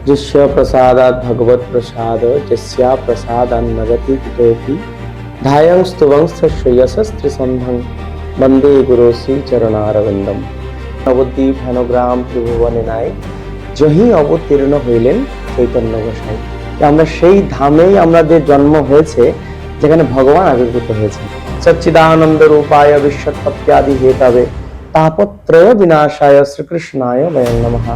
जिस्य प्रसादात् भगवत प्रसाद जस्या प्रसादान्नगति कुतोऽपि ध्यायं स्तुवं श्रेयसस्त्रिसन्धं वन्दे गुरु श्री चरणारविंदम। নবদ্বীপ হেনগ্রাম ত্রিভুবনে নাই জহি অবতীর্ণ হইলেন চৈতন্য গোসাই। আমরা সেই ধামেই আমাদের জন্ম হয়েছে যেখানে ভগবান আবির্ভূত হয়েছেন। সচ্চিদানন্দ রূপায় বিশ্বৎপত্যাদি হেতবে তাপত্রয় বিনাশায় শ্রীকৃষ্ণায় বয়ং নমঃ।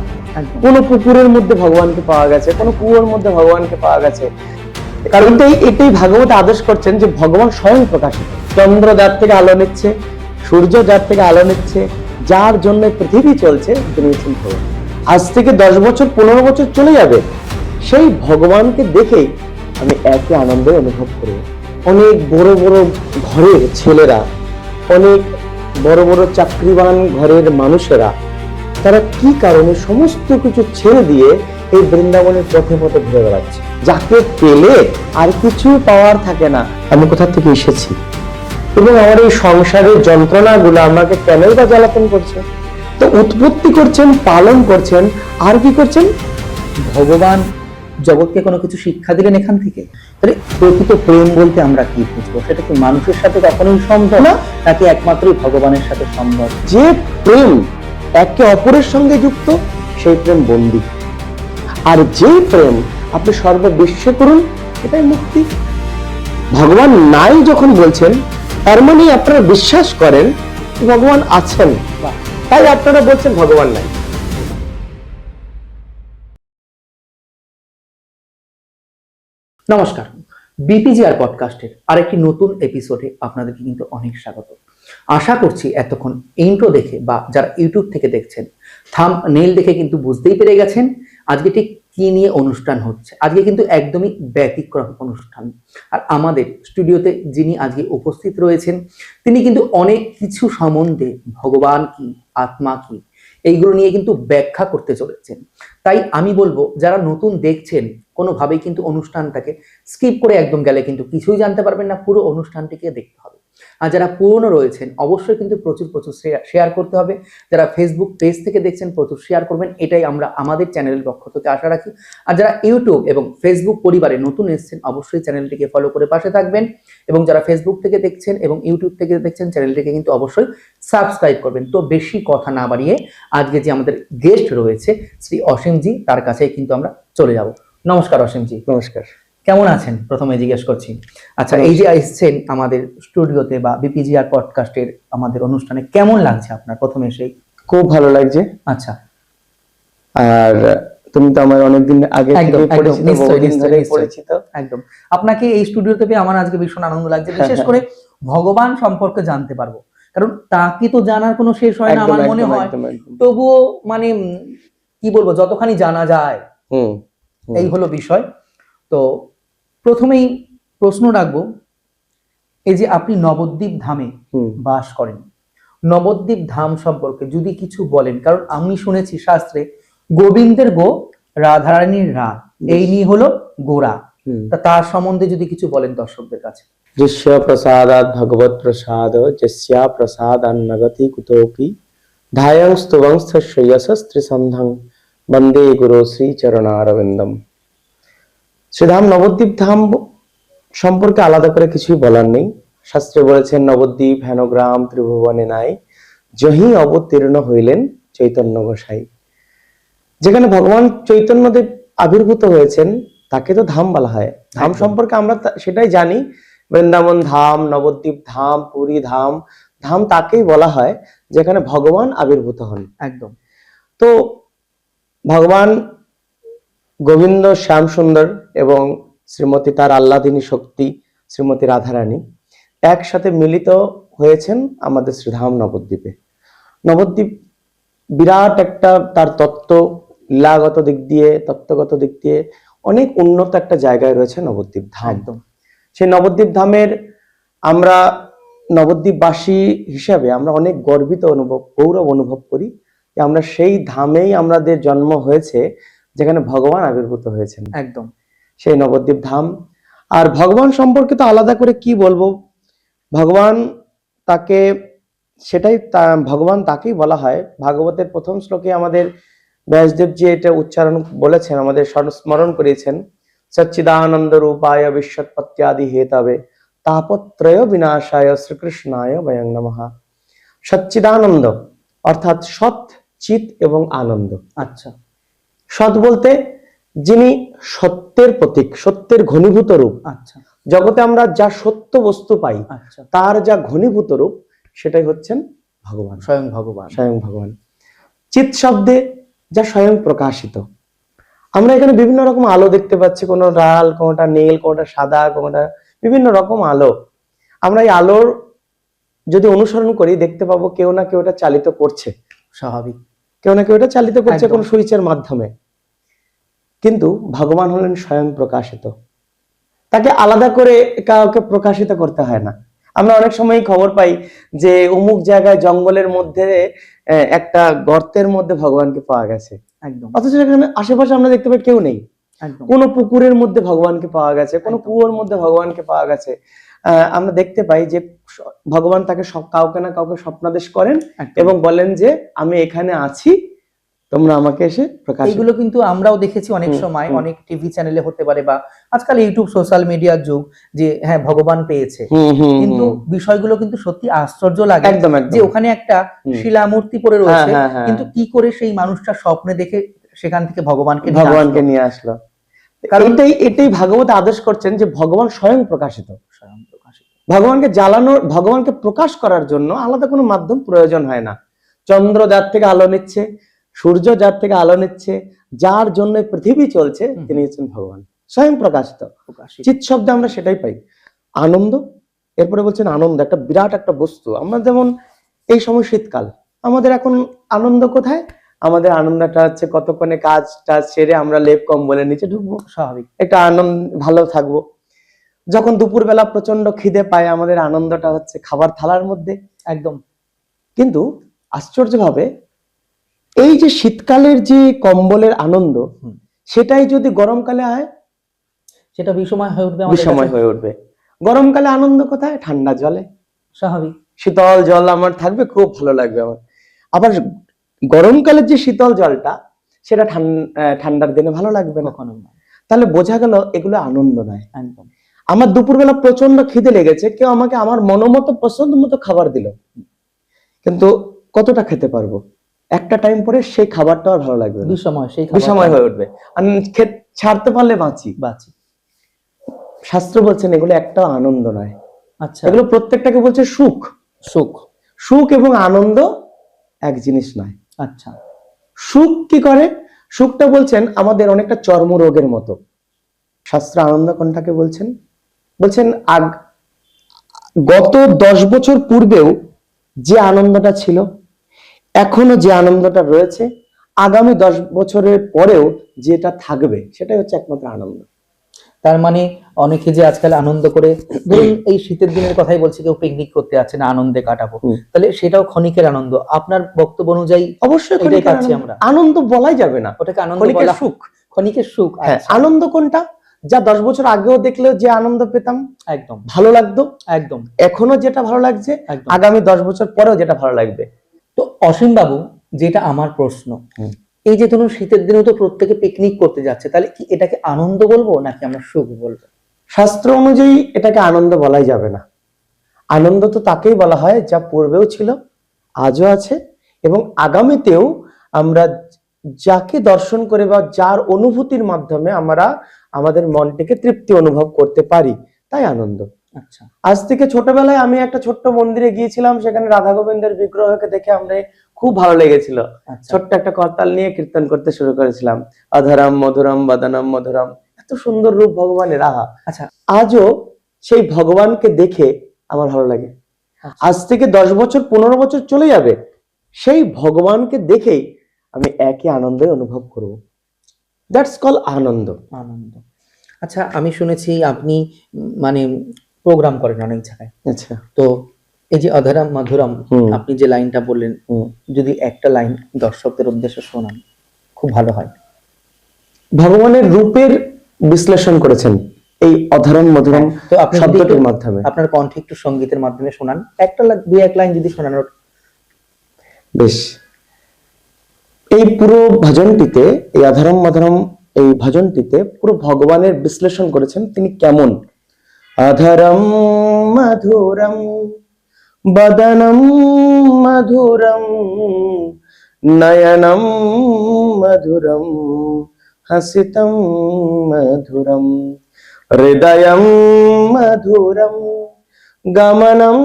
কোন পুকুরের মধ্যে ভগবানকে পাওয়া গেছে, কোন কুয়োর মধ্যে ভগবানকে পাওয়া গেছে, কারণ এটাই ভাগবত আদেশ করছেন যে ভগবান স্বয়ং প্রকাশিত। চন্দ্র যার থেকে আলো নিচ্ছে, সূর্য যার থেকে আলো নিচ্ছে, যার জন্য পৃথিবী চলছে তিনি হচ্ছেন ভগবান। আজ থেকে 10 বছর 15 বছর চলে যাবে, সেই ভগবানকে দেখেই আমি একই আনন্দ অনুভব করি। অনেক বড় বড় ঘরের ছেলেরা, অনেক বড় বড় চাকরিবান ঘরের মানুষেরা, তারা কি কারণে সমস্ত কিছু ছেড়ে দিয়ে এই বৃন্দাবনের পথে পথে ঘুরে বেড়াচ্ছে। যাকে পেলে আর কিছু পাওয়ার থাকে না, আমি কোথা থেকে এসেছি এবং আমার এই সংসারের যন্ত্রণাগুলো আমাকে কেনই বা জ্বালাতন করছে। তো উৎপত্তি করছেন, পালন করছেন, আর কি করছেন? ভগবান জগৎকে কোনো কিছু শিক্ষা দিলেন এখান থেকে। তাহলে প্রকৃত প্রেম বলতে আমরা কি বুঝবো? সেটা কি মানুষের সাথে কখনোই সম্ভব না, নাকি একমাত্রই ভগবানের সাথে সম্ভব? যে প্রেম একে অপরের সঙ্গে যুক্ত, সেই প্রেম বন্দী। আর যে প্রেম আপনি সর্ববিশ্বে করুন, এটাই মুক্তি। ভগবান নাই যখন বলছেন, তার মানে আপনারা বিশ্বাস করেন ভগবান আছেন, তাই আপনারা বলছেন ভগবান নাই। নমস্কার, বিপিজিআর পডকাস্টের আরেকটি নতুন এপিসোডে আপনাদেরকে কিন্তু অনেক স্বাগত। আশা করছি এতক্ষণ ইন্ট্রো দেখে বা যারা ইউটিউব থেকে দেখছেন থাম্বনেইল দেখে কিন্তু বুঝতেই পেরে গেছেন আজকে ঠিক কি নিয়ে অনুষ্ঠান হচ্ছে। আজকে কিন্তু একদমই ব্যতিক্রম অনুষ্ঠান। আর আমাদের স্টুডিওতে যিনি আজকে উপস্থিত রয়েছেন তিনি কিন্তু অনেক কিছু সম্বন্ধে, ভগবান কি, আত্মা কি, এইগুলো নিয়ে কিন্তু ব্যাখ্যা করতে চলেছেন। তাই আমি বলবো যারা নতুন দেখছেন কোনোভাবেই কিন্তু অনুষ্ঠানটাকে স্কিপ করে একদম গেলে কিন্তু কিছুই জানতে পারবেন না, পুরো অনুষ্ঠানটিকে দেখতে হবে। আর যারা পুরনো রয়েছেন অবশ্যই কিন্তু প্রচুর শেয়ার করতে হবে। যারা ফেসবুক পেজ থেকে দেখছেন প্রচুর শেয়ার করবেন, এটাই আমরা আমাদের চ্যানেলের পক্ষ থেকে আশা রাখি। আর যারা ইউটিউব এবং ফেসবুক পরিবারে নতুন এসেছেন অবশ্যই চ্যানেলটিকে ফলো করে পাশে থাকবেন, এবং যারা ফেসবুক থেকে দেখছেন এবং ইউটিউব থেকে দেখছেন চ্যানেলটিকে কিন্তু অবশ্যই সাবস্ক্রাইব করবেন। তো বেশি কথা না বাড়িয়ে আজকে যে আমাদের গেস্ট রয়েছে শ্রী অসীমজি, তার কাছে কিন্তু আমরা চলে যাব। নমস্কার অসীমজি। নমস্কার, কেমন আছেন প্রথমে জিজ্ঞেস করছি। আচ্ছা, এই যে আসছেন আমাদের স্টুডিওতে বা বিপিজিআর পডকাস্টের আমাদের অনুষ্ঠানে, কেমন লাগছে আপনার প্রথমে এসেই? খুব ভালো লাগছে। আচ্ছা, আর তুমি তো আমার অনেকদিন আগে থেকে পরিচিত। একদম আপনাকে এই স্টুডিওতে পেয়ে আমার আজকে ভীষণ আনন্দ লাগছে, বিশেষ করে ভগবান সম্পর্কে জানতে পারবো, কারণ তাকে তো জানার কোনো শেষ হয় না আমার মনে হয়। তবুও মানে কি বলবো, যতখানি জানা যায় এই হলো বিষয়। তো প্রথমেই প্রশ্ন রাখবো, এই যে আপনি নবদ্বীপ ধামে বাস করেন, নবদ্বীপ ধাম সম্পর্কে যদি কিছু বলেন, কারণ আমি শুনেছি শাস্ত্রে গোবিন্দের গো, রাধারানীর রা, এই নিয়ে হলো গোরা, তার সম্বন্ধে যদি কিছু বলেন দর্শকদের কাছে। जिस्य प्रसादात् भगवत प्रसाद जस्या प्रसादान्नगति कुतोऽपि ध्यायं स्तुवं श्रेयसस्त्रिसन्धं वन्दे गुरु श्री चरणारविंदम। শ্রীধাম নবদ্বীপ ধাম সম্পর্কে আলাদা করে কিছুই বলার নেই। শাস্ত্রে বলেছেন নবদ্বীপ হেনগ্রাম ত্রিভুবনে নাই জহি অবতীর্ণ হইলেন চৈতন্য গোসাই। যেখানে ভগবান চৈতন্যদেব আবির্ভূত হয়েছেন তাকে তো ধাম বলা হয়। ধাম সম্পর্কে আমরা সেটাই জানি, বৃন্দাবন ধাম, নবদ্বীপ ধাম, পুরী ধাম। ধাম তাকেই বলা হয় যেখানে ভগবান আবির্ভূত হন। একদম। তো ভগবান গোবিন্দ শ্যাম সুন্দর এবং শ্রীমতী তার আহ্লাদিনী শক্তি শ্রীমতী রাধারানী একসাথে মিলিত হয়েছেন আমাদের শ্রীধাম নবদ্বীপে। নবদ্বীপ বিরাট একটা, তার তত্ত্ব লীলাগত দিক দিয়ে, তত্ত্বগত দিক দিয়ে অনেক উন্নত একটা জায়গায় রয়েছে নবদ্বীপ ধাম। সেই নবদ্বীপ ধামের আমরা নবদ্বীপবাসী হিসাবে আমরা অনেক গর্বিত গৌরব অনুভব করি যে আমরা সেই ধামেই আমাদের জন্ম হয়েছে যেখানে ভগবান আবির্ভূত হয়েছেন। একদম সেই নবদ্বীপ ধাম। আর ভগবান সম্পর্কে তো আলাদা করে কি বলবো, ভগবান তাকে, সেটাই ভগবান তাকেই বলা হয়। ভাগবতের প্রথম শ্লোকে আমাদের ব্যাসদেব জি এটা উচ্চারণ বলেছেন, আমাদের স্মরণ করিয়েছেন, সচ্চিদানন্দ রূপায় বিশ্বৎপত্যাদি হেতবে তাপত্রয় বিনাশায় শ্রীকৃষ্ণায় বয়ং নমঃ। সচ্চিদানন্দ অর্থাৎ সৎ, চিত এবং আনন্দ। আচ্ছা, সৎ বলতে যিনি সত্যের প্রতীক, সত্যের ঘনীভূত রূপ। আচ্ছা, জগতে আমরা যা সত্য বস্তু পাই আচ্ছা, তার যা ঘনীভূত রূপ সেটাই হচ্ছেন ভগবান, স্বয়ং ভগবান। স্বয়ং ভগবান। চিত শব্দে যা স্বয়ং প্রকাশিত। আমরা এখানে বিভিন্ন রকম আলো দেখতে পাচ্ছি, কোনো লাল, কোনোটা নীল, কোনোটা সাদা, কোনোটা বিভিন্ন রকম আলো। আমরা এই আলোর যদি অনুসরণ করি দেখতে পাবো কেউ না কেউ এটা চালিত করছে, স্বাভাবিক, কেউ না কেউ এটা চালিত করছে একদম। কোন সুইচের মাধ্যমে। কিন্তু ভগবান হলেন স্বয়ং প্রকাশিত, তাকে আলাদা করে কাউকে প্রকাশিত করতে হয় না। আমরা অনেক সময় খবর পাই যে অমুক জায়গায় জঙ্গলের মধ্যে একটা গর্তের মধ্যে ভগবানকে পাওয়া গেছে, একদম, অথচ এখানে আশেপাশে আমরা দেখতে পাই কেউ নেই। একদম, কোনো পুকুরের মধ্যে ভগবানকে পাওয়া গেছে, কোনো একদম। কুয়োর মধ্যে ভগবানকে পাওয়া গেছে। আমরা দেখতে পাই যে ভগবান তাকে কাউকে না কাউকে স্বপ্নাদেশ করেন একদম। এবং বলেন যে আমি এখানে আছি, তোমরা আমাকে এসে প্রকাশ। এগুলো কিন্তু আমরাও দেখেছি অনেক সময়, অনেক টিভি চ্যানেলে হতে পারে, বা আজকাল ইউটিউব সোশ্যাল মিডিয়ার যুগ, যে হ্যাঁ ভগবান পেয়েছে, কিন্তু বিষয়গুলো কিন্তু সত্যি আশ্চর্য লাগে। একদম, একদম। যে ওখানে একটা শিলামূর্তি পড়ে রয়েছে, হ্যাঁ, হ্যাঁ, কিন্তু কি করে সেই মানুষটা স্বপ্নে দেখে সেখান থেকে ভগবানকে নিয়ে আসলো। কারণ এটাই ভাগবত আদেশ করছেন যে ভগবান স্বয়ং প্রকাশিত। স্বয়ং প্রকাশিত। ভগবানকে ভগবানকে প্রকাশ করার জন্য আলাদা কোনো মাধ্যম প্রয়োজন হয় না। চন্দ্র যার থেকে আলো নিচ্ছে, সূর্য যার থেকে আলো নিচ্ছে, যার জন্য পৃথিবী চলছে, তিনি হচ্ছেন ভগবান স্বয়ং প্রকাশিত। চিৎ শব্দে আমরা সেটাই পাই, আনন্দ। এরপরে বলছেন আনন্দ একটা বিরাট একটা বস্তু। আমরা যেমন এই সময় শীতকাল, আমাদের এখন আনন্দ কোথায়? আমাদের আনন্দটা হচ্ছে কতক্ষণে কাজটা সেরে আমরা লেপ কম্বলের নিচে ঢুকবো, স্বাভাবিক একটা আনন্দ, ভালো থাকবো। যখন দুপুরবেলা প্রচন্ড খিদে পায় আমাদের আনন্দটা হচ্ছে খাবার থালার মধ্যে, একদম। কিন্তু আশ্চর্যভাবে এই যে শীতকালের যে কম্বলের আনন্দ, সেটাই যদি গরমকালে হয় সেটা বিষময় হয়ে উঠবে, বিষময় হয়ে উঠবে। গরমকালে আনন্দ কোথায়? ঠান্ডা জলে, স্বাভাবিক। শীতল জল আমার থাকবে, খুব ভালো লাগবে আমার। আবার গরমকালের যে শীতল জলটা, সেটা ঠান্ডার দিনে ভালো লাগবে না। তাহলে বোঝা গেল এগুলো আনন্দ নয়। একদম। আমার দুপুরবেলা প্রচন্ড খিদে লেগেছে, কেউ আমাকে আমার মনোমতো পছন্দ মতো খাবার দিল, কিন্তু কতটা খেতে পারবো? একটা টাইম পরে সেই খাবারটা আর ভালো লাগবে না, বিষময় হয়ে উঠবে। আর ছাড়তে পারলে বাঁচি। শাস্ত্র বলছেন এগুলো একটা আনন্দ নয়। আচ্ছা, এগুলো প্রত্যেকটাকে বলছে সুখ। সুখ, সুখ এবং আনন্দ এক জিনিস নয়। আচ্ছা, সুখ কি করে? সুখটা বলছেন আমাদের অনেকটা চর্মরোগের মতো। শাস্ত্র আনন্দ কোনটাকে বলছেন? বলছেন গত 10 বছর পূর্বেও যে আনন্দটা ছিল, এখনো যে আনন্দটা রয়েছে, আগামী 10 বছরের পরেও যেটা থাকবে, সেটাই হচ্ছে একমাত্র আনন্দ। তার মানে অনেকে যে আজকাল আনন্দ করে, ধরুন এই শীতের দিনের কথাই বলছি, কেউ পিকনিক করতে যাচ্ছে না, আনন্দে কাটাবো, তাহলে সেটাও ক্ষণিকের আনন্দ। আপনার বক্তব্য অনুযায়ী অবশ্যই এটাই পাচ্ছি আমরা। আনন্দ বলাই যাবে না, ওটাকে আনন্দ বলা, সুখ, ক্ষণিকের সুখ। আনন্দ কোনটা? যা 10 বছর আগেও দেখলেও যে আনন্দ পেতাম, একদম ভালো লাগতো, একদম এখনো যেটা ভালো লাগছে, আগামী 10 বছর পরেও যেটা ভালো লাগবে। তো অসীম বাবু, যেটা আমার প্রশ্ন, এই যে ধরুন শীতের দিনেও তো প্রত্যেকে পিকনিক করতে যাচ্ছে, তাহলে কি এটাকে আনন্দ বলবো নাকি আমরা সুখ বলবো? শাস্ত্র অনুযায়ী এটাকে আনন্দ বলাই যাবে না। আনন্দ তো তাকেই বলা হয় যা পূর্বেও ছিল, আজও আছে, এবং আগামীতেও আমরা যাকে দর্শন করে বা যার অনুভূতির মাধ্যমে আমরা আমাদের মনটাকে তৃপ্তি অনুভব করতে পারি, তাই আনন্দ। আচ্ছা, আজ থেকে ছোটবেলায় আমি একটা ছোট্ট মন্দিরে গিয়েছিলাম, সেখানে রাধা গোবিন্দের বিগ্রহকে দেখে আমরা খুব ভালো লেগেছিল। ছোট্ট একটা করতাল নিয়ে কীর্তন করতে শুরু করেছিলাম, অধরম মধুরম বদনম মধুরম, এত সুন্দর রূপ ভগবানের। আহা, আচ্ছা, আজও সেই ভগবানকে দেখে আমার ভালো লাগে। আজ থেকে 10 বছর 15 বছর চলে যাবে, সেই ভগবানকে দেখেই আমি একই আনন্দ অনুভব করব। দ্যাটস কল আনন্দ। আনন্দ। আচ্ছা, আমি শুনেছি আপনি মানে প্রোগ্রাম করেন অনেক জায়গায়। আচ্ছা, তো এই যে অধরম মধুরম, আপনি যে লাইনটা বললেন, যদি একটা লাইন দর্শকদের উদ্দেশ্যে শোনান খুব ভালো হয়। ভগবানের রূপের বিশ্লেষণ করেছেন এই অধরম মধুরম শব্দটির মাধ্যমে। আপনার কণ্ঠে একটু সঙ্গীতের মাধ্যমে শোনান, একটা দুই এক লাইন যদি শোনান। বেশ। এই পুরো ভজনটিতে, এই আধারম মাধারম এই ভজনটিতে পুরো ভগবানের বিশ্লেষণ করেছেন তিনি কেমন। আধারম মধুরম বদনম মধুরম নয়নম মধুরম হসিতম মধুরম হৃদয়ম মধুরম গমনম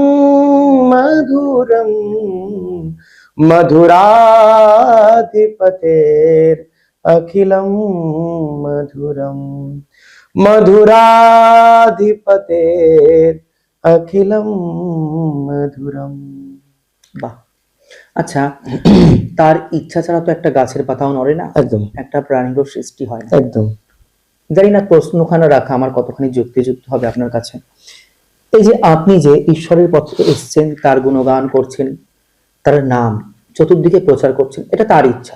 মধুরম মধুরাধিপতের অখিলম মধুরম মধুরাধিপতের অখিলম মধুরম। বাহ। আচ্ছা, তার ইচ্ছা ছাড়া তো একটা গাছের পাতাও নড়ে না, একদম একটা প্রাণীরও সৃষ্টি হয় না। একদম। জানি না প্রশ্নখানা রাখা আমার কতখানি যুক্তিযুক্ত হবে আপনার কাছে। এই যে আপনি যে ঈশ্বরের পথে এসছেন, তার গুণগান করছেন, তার নাম চতুর্দিকে প্রচার করছেন, এটা তার ইচ্ছা।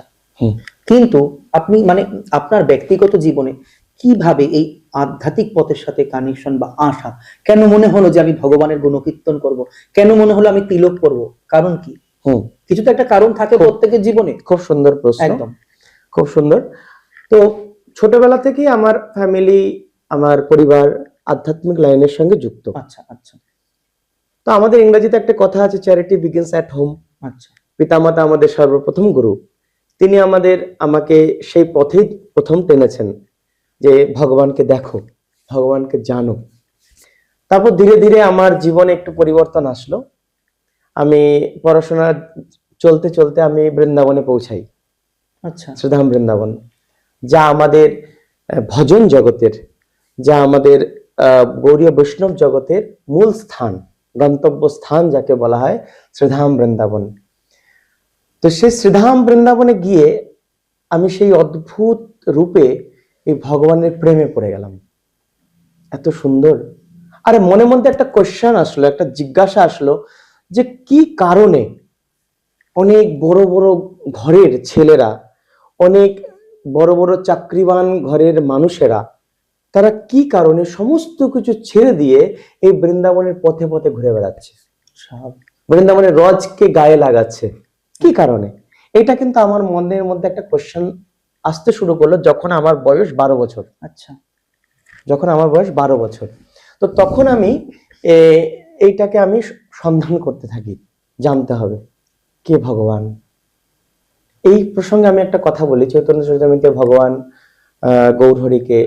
কিন্তু আপনি মানে আপনার ব্যক্তিগত জীবনে কিভাবে এই আধ্যাত্মিক পথের সাথে কানেকশন বা আশা, কেন মনে হলো যে আমি ভগবানের গুণকীর্তন করব, কেন মনে হলো আমি তিলক করব, কারণ কি? কিছু তো একটা কারণ থাকে প্রত্যেকের জীবনে। খুব সুন্দর প্রশ্ন, একদম খুব সুন্দর। তো ছোটবেলা থেকেই আমার ফ্যামিলি, আমার পরিবার আধ্যাত্মিক লাইনের সঙ্গে যুক্ত। আচ্ছা আচ্ছা। তো আমাদের ইংরেজিতে একটা কথা আছে, চ্যারিটি বিগিনস অ্যাট হোম। আচ্ছা। পিতামাতা আমাদের সর্বপ্রথম গুরু, তিনি আমাকে সেই পথেই প্রথম টেনেছেন যে ভগবানকে দেখো, ভগবানকে জানো। তারপর ধীরে ধীরে আমার জীবনে একটু পরিবর্তন আসলো। আমি পড়াশোনা চলতে চলতে আমি বৃন্দাবনে পৌঁছাই। আচ্ছা। শ্রীধাম বৃন্দাবন, যা আমাদের ভজন জগতের, যা আমাদের গৌড়ীয় বৈষ্ণব জগতের মূল স্থান, গন্তব্য স্থান যাকে বলা হয়, শ্রীধাম বৃন্দাবন। তো সেই শ্রীধাম বৃন্দাবনে গিয়ে আমি সেই অদ্ভুত রূপে এই ভগবানের প্রেমে পড়ে গেলাম। এত সুন্দর। আরে মনে মধ্যে একটা কোশ্চেন আসলো, একটা জিজ্ঞাসা আসলো যে কি কারণে অনেক বড় বড় ঘরের ছেলেরা, অনেক বড় বড় চাকরিবান ঘরের মানুষেরা, তারা কি কারণে সমস্ত কিছু ছেড়ে দিয়ে এই বৃন্দাবনের পথে পথে ঘুরে বেড়াচ্ছে, বৃন্দাবনের রজকে গায়ে লাগাচ্ছে, কি কারণে? এটা কিন্তু আমার মনের মধ্যে একটা কোশ্চেন আসতে শুরু করলো যখন আমার বয়স 12 বছর। আচ্ছা। যখন আমার বয়স 12 বছর, তো তখন আমি এইটাকে আমি সন্ধান করতে থাকি, জানতে হবে কে ভগবান। এই প্রসঙ্গে আমি একটা কথা বলি, চৈতন্য চরিতামৃতে ভগবান গৌরহরিকে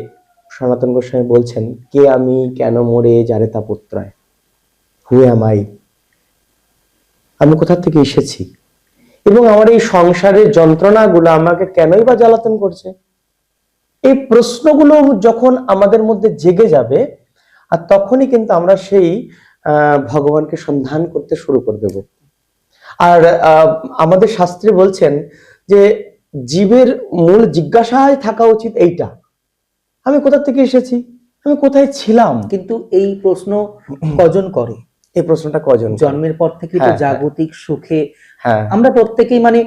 সনাতন গোস্বামী বলছেন, কে আমি, কেন মোরে যারে তাপত্রয়, হু অ্যাম আই, আমি কোথা থেকে এসেছি, এবং আমার এই সংসারের যন্ত্রণাগুলো আমাকে কেনই বা জ্বালাতন করছে। এই প্রশ্নগুলো যখন আমাদের মধ্যে জেগে যাবে, আর তখনই কিন্তু আমরা সেই ভগবানকে সন্ধান করতে শুরু করে দেব। আর আমাদের শাস্ত্রে বলছেন যে জীবের মূল জিজ্ঞাসায় থাকা উচিত এইটা, আমি কোথা থেকে এসেছি, আমি কোথায় ছিলাম। কিন্তু এই প্রশ্ন কজন করে? এই প্রশ্নটা কজন? জন্মের পর থেকে তো জাগতিক সুখে আমরা প্রত্যেকেই মানে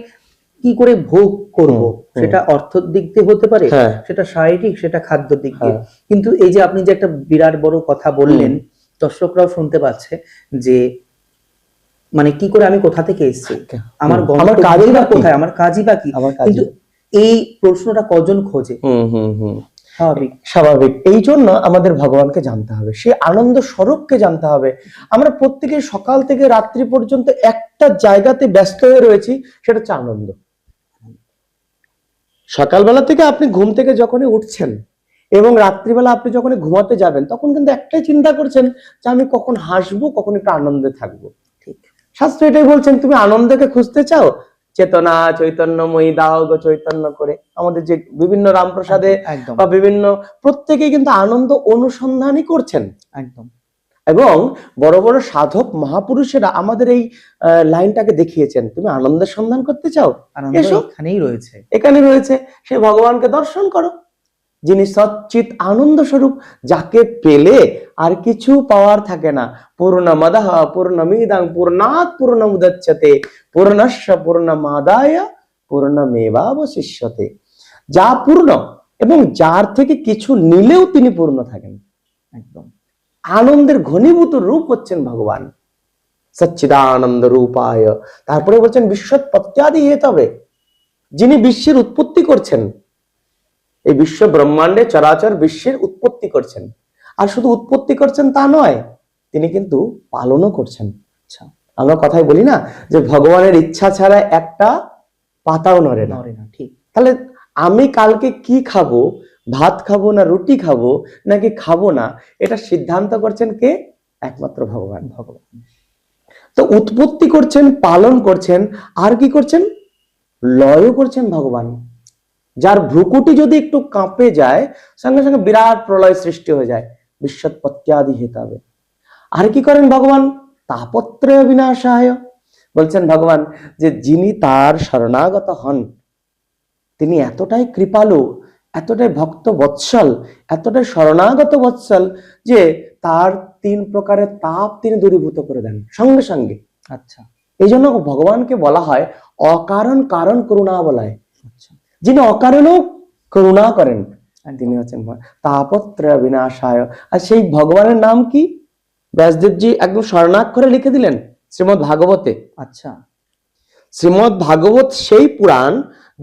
কি করে ভোগ করব, সেটা অর্থের দিক দিয়ে হতে পারে, সেটা শারীরিক, সেটা খাদ্য দিক দিয়ে। কিন্তু এই যে আপনি যে একটা বিরাট বড় কথা বললেন, দর্শকরাও শুনতে পাচ্ছে যে মানে কি করে আমি কোথা থেকে এসেছি, আমার কাজই বা কোথায়, আমার কাজই বা কি। কিন্তু এই প্রশ্নটা কজন খোঁজে? স্বাভাবিক। এই জন্য আমাদের ভগবানকে জানতে হবে, সে আনন্দ স্বরূপকে জানতে হবে। আমরা প্রত্যেকে সকাল থেকে রাত্রি পর্যন্ত একটা জায়গাতে ব্যস্ত হয়ে রয়েছি, সেটা হচ্ছে আনন্দ। সকালবেলা থেকে আপনি ঘুম থেকে যখনই উঠছেন এবং রাত্রিবেলা আপনি যখন ঘুমাতে যাবেন, তখন কিন্তু একটাই চিন্তা করছেন যে আমি কখন হাসবো, কখন একটু আনন্দে থাকবো। ঠিক, শাস্ত্র এটাই বলছেন, তুমি আনন্দকে খুঁজতে চাও, চেতনা চৈতন্যময়ী দাও গো চৈতন্য করে। আমাদের যে বিভিন্ন রামপ্রসাদে বা বিভিন্ন প্রত্যেকেই কিন্তু আনন্দ অনুসন্ধানই করছেন। একদম। এবং বড় বড় সাধক মহাপুরুষেরা আমাদের এই লাইনটাকে দেখিয়েছেন, তুমি আনন্দের সন্ধান করতে চাও, এসো, এখানেই রয়েছে, এখানে রয়েছে। সে ভগবানকে দর্শন করো, যিনি সচ্চিত আনন্দ স্বরূপ, যাকে পেলে আর কিছু পাওয়ার থাকে না। পূর্ণমদঃ পূর্ণমিদং পূর্ণাৎ পূর্ণমুদচ্যতে পূর্ণস্য পূর্ণমাদায় পূর্ণমেবাবশিষ্যতে। যা পূর্ণ এবং যার থেকে কিছু নিলেও তিনি পূর্ণ থাকেন। একদম আনন্দের ঘনীভূত রূপ হচ্ছেন ভগবান, সচ্চিদানন্দ রূপায়। তারপরে বলছেন বিশ্বৎপত্যাদি হেতবে, যিনি বিশ্বের উৎপত্তি করছেন, এই বিশ্ব ব্রহ্মাণ্ডে চরাচর বিশ্বের উৎপত্তি করছেন। আর শুধু উৎপত্তি করছেন তা নয়, তিনি কিন্তু পালনও করছেন। আচ্ছা, আমরা কথাই বলি না যে ভগবানের ইচ্ছা ছাড়া একটা পাতাও নড়ে না। নড়ে না, ঠিক। তাহলে আমি কালকে কি খাবো, ভাত খাবো না রুটি খাবো নাকি খাবো না, এটা সিদ্ধান্ত করছেন কে? একমাত্র ভগবান। ভগবান। তো উৎপত্তি করছেন, পালন করছেন, আর কি করছেন? লয়ও করছেন ভগবান। যার ভ্রুকুটি যদি একটু কাঁপে যায়, সঙ্গে সঙ্গে বিরাট প্রলয় সৃষ্টি হয়ে যায়, বিশ্বৎপত্যাদি হেতাবে। আর কি করেন ভগবান? তাপত্রয় বিনাশায়। বলছেন ভগবান যে যিনি তার শরণাগত হন, তিনি এতটাই কৃপালু, এতটাই ভক্ত বৎসল, এতটাই শরণাগত বৎসল যে তার 3 প্রকারের তাপ তিনি দূরীভূত করে দেন সঙ্গে সঙ্গে। আচ্ছা, এই জন্য ভগবানকে বলা হয় অকারণ কারণ করুণা বলায়। আচ্ছা, যিনি অকারণেও করুণা করেন, তিনি হচ্ছেন তাপত্রয় বিনাশায়। আর সেই ভগবানের নাম কি? ব্যাসদেবজি একদম স্বর্ণাক্ষরে লিখে দিলেন শ্রীমদ্ ভাগবতে। আচ্ছা, শ্রীমদ্ ভাগবত সেই পুরাণ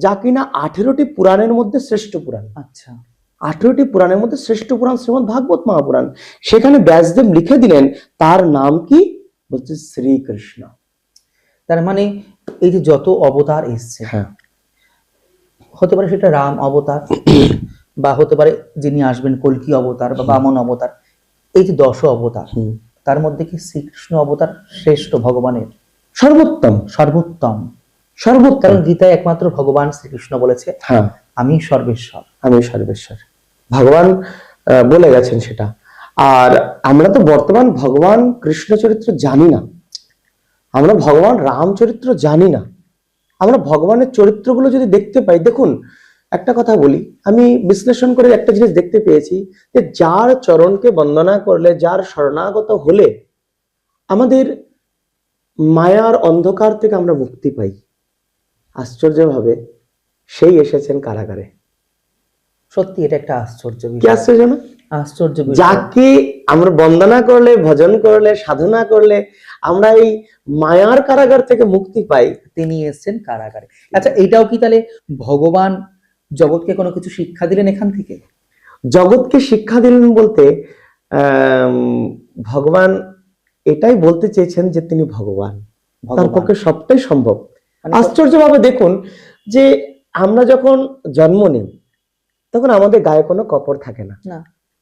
যা কিনা 18টি পুরাণের মধ্যে শ্রেষ্ঠ পুরাণ। আচ্ছা, 18টি পুরাণের মধ্যে শ্রেষ্ঠ পুরাণ শ্রীমদ্ ভাগবত মহাপুরাণ। সেখানে ব্যাসদেব লিখে দিলেন তার নাম কি? বলছে শ্রীকৃষ্ণ। তার মানে এই যে যত অবতার এসছে, হ্যাঁ, হতে পারে সেটা রাম অবতার বা হতে পারে যিনি আসবেন কল্কি অবতার বা বামন অবতার, এই যে 10 অবতার, তার মধ্যে কি শ্রীকৃষ্ণ অবতার শ্রেষ্ঠ ভগবানের? সর্বোত্তম, সর্বোত্তম, সর্বোত্তম। কারণ গীতায় একমাত্র ভগবান শ্রীকৃষ্ণ বলেছে, হ্যাঁ, আমি সর্বেশ্বর। আমি সর্বেশ্বর। ভগবান বলে গেছেন সেটা। আর আমরা তো বর্তমান ভগবান কৃষ্ণ চরিত্র জানি না, আমরা ভগবান রাম চরিত্র জানি না। আমরা ভগবানের চরিত্রগুলো যদি দেখতে পাই, দেখুন একটা কথা বলি, আমি বিশ্লেষণ করে একটা জিনিস দেখতে পেয়েছি যে যার চরণকে বন্দনা করলে, যার শরণাগত হলে আমাদের মায়ার অন্ধকার থেকে আমরা মুক্তি পাই। আশ্চর্যভাবে সেই এসেছেন কারাগারে। সত্যি এটা একটা আশ্চর্য কি বিষয়, আশ্চর্য না? আশ্চর্য বিষয়। যাকে আমরা বন্দনা করলে, ভজন করলে, সাধনা করলে আমরা এই মায়ার কারাগার থেকে মুক্তি পাই, তিনি এসেছেন কারাগারে। আচ্ছা, এইটাও কি তাহলে ভগবান জগৎকে কোনো কিছু শিক্ষা দিলেন এখান থেকে? জগৎকে শিক্ষা দিলেন বলতে ভগবান এটাই বলতে চেয়েছেন যে তিনি ভগবান, তার পক্ষে সবটাই সম্ভব। আশ্চর্যভাবে দেখুন যে আমরা যখন জন্ম নিই তখন আমাদের গায়ে কোনো কপড় থাকে না,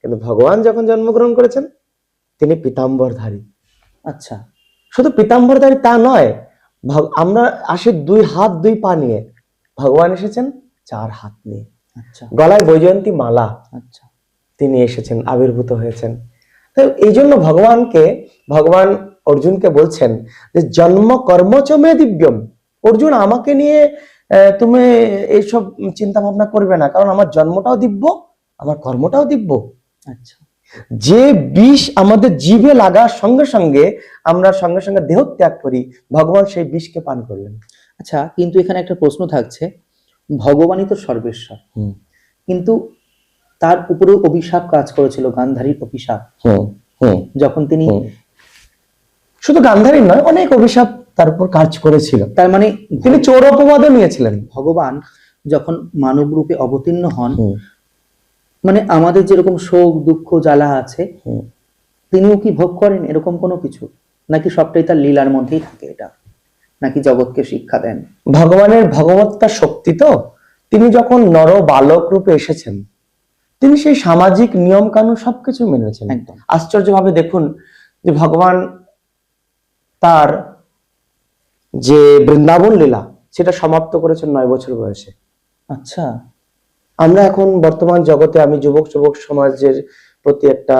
কিন্তু ভগবান যখন জন্মগ্রহণ করেছেন তিনি পীতাম্বরধারী। আচ্ছা, শুধু পীতাম্বরধারী তা নয়, আমরা আসি 2 হাত 2 পা নিয়ে, ভগবান এসেছেন 4 হাত নিয়ে। আচ্ছা, গলায় বৈজয়ন্তী মালা। আচ্ছা, তিনি এসেছেন, আবির্ভূত হয়েছেন। তো এই জন্য ভগবান অর্জুনকে বলছেন যে জন্ম কর্ম চ মে দিব্যম। অর্জুন, আমাকে নিয়ে তুমি এইসব চিন্তা ভাবনা করবে না, কারণ আমার জন্মটাও দিব্য, আমার কর্মটাও দিব্য। আচ্ছা, যে বিষ আমাদের জিভে লাগার সঙ্গে সঙ্গে আমরা সঙ্গে সঙ্গে দেহ ত্যাগ করি, ভগবান সেই বিষকে পান করলেন। আচ্ছা, কিন্তু এখানে একটা প্রশ্ন থাকছে, ভগবানই তো সর্বেশ্বর, কিন্তু তার উপরেও অভিশাপ কাজ করেছিল, গান্ধারীর অভিশাপ। যখন তিনি শুধু গান্ধারীর নয়, অনেক অভিশাপ তার উপর কাজ করেছিল। তার মানে তিনি চোর অপবাদও নিয়েছিলেন। ভগবান যখন মানব রূপে অবতীর্ণ হন, মানে আমাদের যেরকম শোক দুঃখ জ্বালা আছে, তিনিও কি ভোগ করেন এরকম কোনো কিছু, নাকি সবটাই তার লীলার মধ্যেই থাকে? এটা নাকি জগৎকে শিক্ষা দেন? ভগবানের ভগবত্তা শক্তি তো, তিনি যখন নর বালক রূপে এসেছেন তিনি সেই সামাজিক নিয়ম কানুন সবকিছু মেনেছেন। আশ্চর্যভাবে দেখুন যে ভগবান তার যে বৃন্দাবন লীলা সেটা সমাপ্ত করেছেন 9 বছর বয়সে। আচ্ছা, আমরা এখন বর্তমান জগতে, আমি যুবক সমাজের প্রতি একটা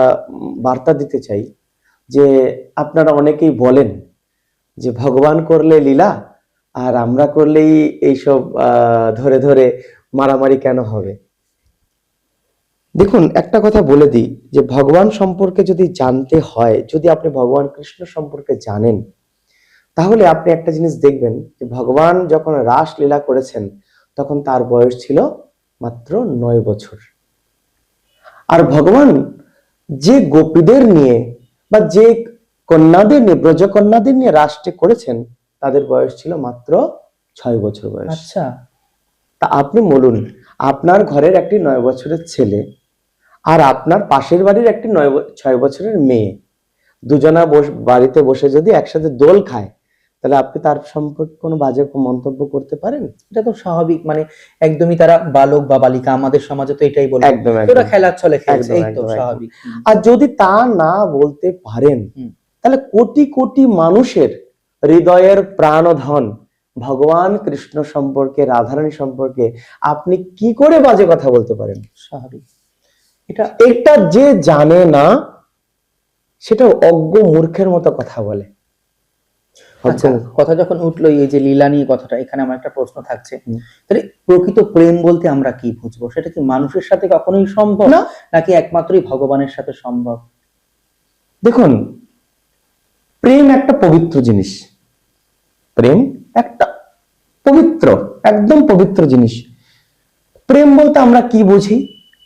বার্তা দিতে চাই যে আপনারা অনেকেই বলেন যে ভগবান করলে লীলা আর আমরা করলেই এইসব ধরে ধরে মারামারি কেন হবে। দেখুন একটা কথা বলে দিই যে ভগবান সম্পর্কে যদি জানতে হয়, যদি আপনি ভগবান কৃষ্ণ সম্পর্কে জানেন, তাহলে আপনি একটা জিনিস দেখবেন যে ভগবান যখন রাস লীলা করেছেন তখন তার বয়স ছিল মাত্র 9 বছর। আর ভগবান যে গোপীদের নিয়ে বা যে কন্যাদের নিয়ে, ব্রজ কন্যাদের নিয়ে রাসটি করেছেন তাদের বয়স ছিল মাত্র 6 বছর বয়স। আচ্ছা, তা আপনি বলুন, আপনার ঘরের একটি 9 বছরের ছেলে আর আপনার পাশের বাড়ির একটি 6 বছরের মেয়ে, দুজনা বাড়িতে বসে যদি একসাথে দোল খায়, তাহলে আপনি তার সম্পর্কে কোনো বাজে মন্তব্য করতে পারেন? এটা তো স্বাভাবিক, মানে একদমই তারা বালক বা বালিকা, আমাদের সমাজে তো এটাই বলে, একদম ওরা খেলার ছলে খেলছে, একদম, এই তো একদম, স্বাভাবিক। আর যদি তা না বলতে পারেন, তাহলে কোটি কোটি মানুষের হৃদয়ের প্রাণধন ভগবান কৃষ্ণ সম্পর্কে, রাধারানী সম্পর্কে আপনি কি করে বাজে কথা বলতে পারেন? স্বাভাবিক। এটা এটা যে জানে না, সেটা অজ্ঞ মূর্খের মতো কথা বলে। আচ্ছা, কথা যখন উঠলো এই যে লীলা নিয়ে কথাটা, এখানে আমার একটা প্রশ্ন থাকছে, তাহলে প্রকৃত প্রেম বলতে আমরা কি বুঝবো? সেটা কি মানুষের সাথে কখনোই সম্ভব না, নাকি একমাত্রই ভগবানের সাথে সম্ভব? দেখুন, প্রেম একটা পবিত্র জিনিস। প্রেম একটা পবিত্র, একদম পবিত্র জিনিস। প্রেম বলতে আমরা কি বুঝি?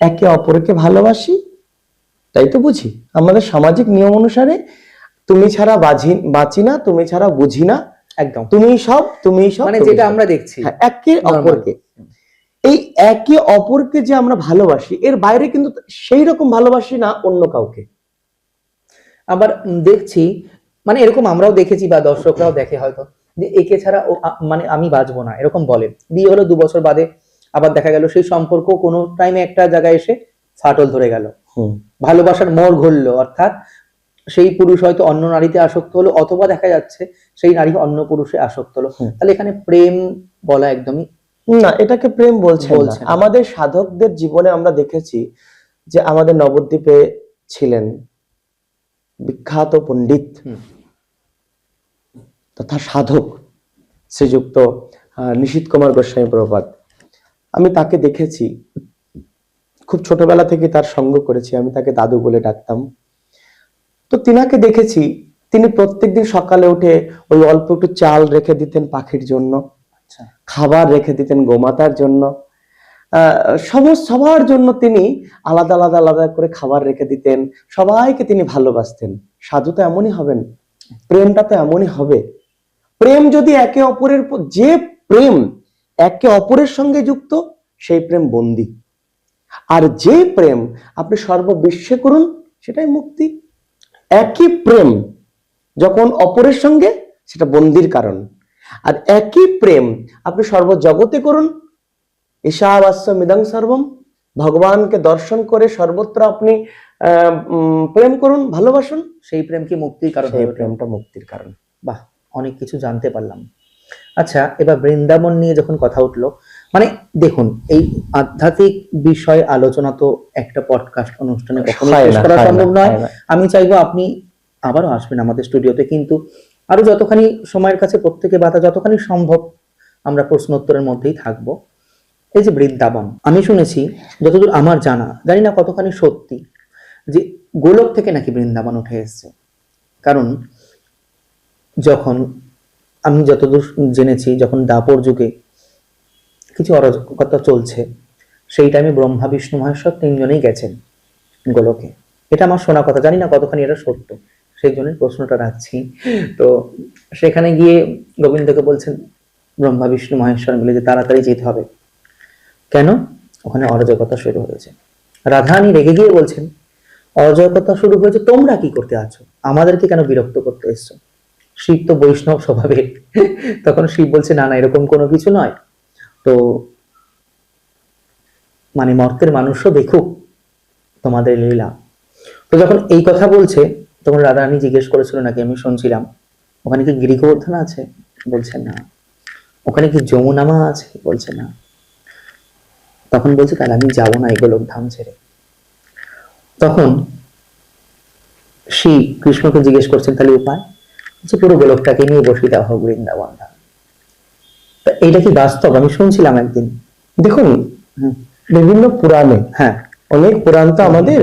একে অপরকে ভালোবাসি, তাই তো বুঝি। আমাদের সামাজিক নিয়ম অনুসারে তুমি ছাড়া বাঁচি না, তুমি ছাড়া বুঝি না, একদম তুমি সব, মানে যেটা আমরা দেখছি একে অপরকে, এই একে অপরকে যে আমরা ভালোবাসি, এর বাইরে কিন্তু সেই রকম ভালোবাসি না অন্য কাউকে। আবার দেখছি, মানে এরকম আমরাও দেখেছি বা দর্শকরাও দেখে হয়তো, যে একে ছাড়া মানে আমি বাঁচবো না, এরকম বলে। বিয়ে হলো 2 বছর বাদে আবার দেখা গেল সেই সম্পর্ক কোনো টাইমে একটা জায়গায় এসে ফাটল ধরে গেল, ভালোবাসার মোড় ঘুরলো, অর্থাৎ সেই পুরুষ হয়তো অন্য নারীতে আসক্ত হলো, অথবা দেখা যাচ্ছে সেই নারী অন্য পুরুষে আসক্ত হলো। তাহলে এখানে প্রেম বলা একদমই না, এটাকে প্রেম বলছে না। আমাদের সাধকদের জীবনে আমরা দেখেছি যে আমাদের নবদ্বীপে ছিলেন বিখ্যাত পণ্ডিত তথা সাধক শ্রীযুক্ত নিশীথ কুমার গোস্বামী প্রভুপাদ। আমি তাকে দেখেছি, খুব ছোটবেলা থেকে তার সঙ্গ করেছি, আমি তাকে দাদু বলে ডাকতাম। তো তিনাকে দেখেছি, তিনি প্রত্যেকদিন সকালে উঠে ওই অল্প একটু চাল রেখে দিতেন পাখির জন্য, খাবার রেখে দিতেন গোমাতার জন্য, সবার জন্য তিনি আলাদা আলাদা আলাদা করে খাবার রেখে দিতেন। সবাইকে তিনি ভালোবাসতেন। সাধু তো এমনই হবেন, প্রেমটা তো এমনই হবে। প্রেম যদি একে অপরের, যে প্রেম একে অপরের সঙ্গে যুক্ত, সেই প্রেম বন্দী। আর যে প্রেম আপনি সর্ববিশ্বে করুন, সেটাই মুক্তি। একই প্রেম যখন অপরের সঙ্গে, সেটা বন্দির কারণ। আর একই প্রেম আপনি সর্বজগতে করুন, ঈশাবাস্য মিদং সর্বম, ভগবানকে দর্শন করে সর্বত্র আপনি প্রেম করুন, ভালোবাসুন, সেই প্রেম কি মুক্তির কারণ? সেই প্রেমটা মুক্তির কারণ। বাহ, অনেক কিছু জানতে পারলাম। আচ্ছা, এবার বৃন্দাবন নিয়ে যখন কথা উঠলো, মানে দেখুন, এই আধ্যাত্মিক বিষয় আলোচনা তো একটা পডকাস্ট অনুষ্ঠানে কখনোই শেষ করা সম্ভব নয়। আমি চাইবো আপনি আবারও আসবেন আমাদের স্টুডিওতে, কিন্তু আরো যতখানি সময়ের কাছে প্রত্যেকে বাধা, যতখানি সম্ভব আমরা প্রশ্ন উত্তরের মধ্যেই থাকবো। এই যে বৃন্দাবন, আমি শুনেছি, যতদূর আমার জানা, জানি না কতখানি সত্যি, যে গোলক থেকে নাকি বৃন্দাবন উঠে এসছে। কারণ যখন আমি যতদূর জেনেছি, যখন দাপর যুগে কিছু অরাজকতা চলছে, সেই টাইমে ব্রহ্মা বিষ্ণু মহেশ্বর 3 জনেই গেছেন গোলকে। এটা আমার শোনা কথা, জানি না কতখানি এটা সত্য, সেই জন্যই প্রশ্নটা রাখছি। তো সেখানে গিয়ে গোবিন্দকে বলছেন ব্রহ্মা বিষ্ণু মহেশ্বর মিলে যে তাড়াতাড়ি যেতে হবে। কেন? ওখানে অরাজকতা শুরু হয়েছে। রাধারানী রেগে গিয়ে বলছেন, অরাজকতা শুরু হয়েছে, তোমরা কি করতে আছো? আমাদেরকে কেন বিরক্ত করতে এসছো? শিব তো বৈষ্ণব স্বভাবের। তখন শিব বলছে, না না, এরকম কোনো কিছু নয়, তো মানে মর্তের মানুষও দেখুক তোমাদের লীলা। তো যখন এই কথা বলছে, তখন রাধারানী জিজ্ঞেস করেছিল নাকি, আমি শুনছিলাম, ওখানে কি গিরি গোবর্ধন আছে? বলছে না। ওখানে কি যমুনা মা আছে? বলছে না। তখন বলছে, তাহলে আমি যাবো না এই গোলক ধাম ছেড়ে। তখন শিব কৃষ্ণকে জিজ্ঞেস করছেন, তাহলে উপায়? যে পুরো গোলকটাকে নিয়ে বসিয়ে দেওয়া হোক বৃন্দাবন ধাম। এইটা কি বাস্তব? আমি শুনছিলাম একদিন। দেখুন, বিভিন্ন পুরাণে, হ্যাঁ, অনেক পুরাণ তো আমাদের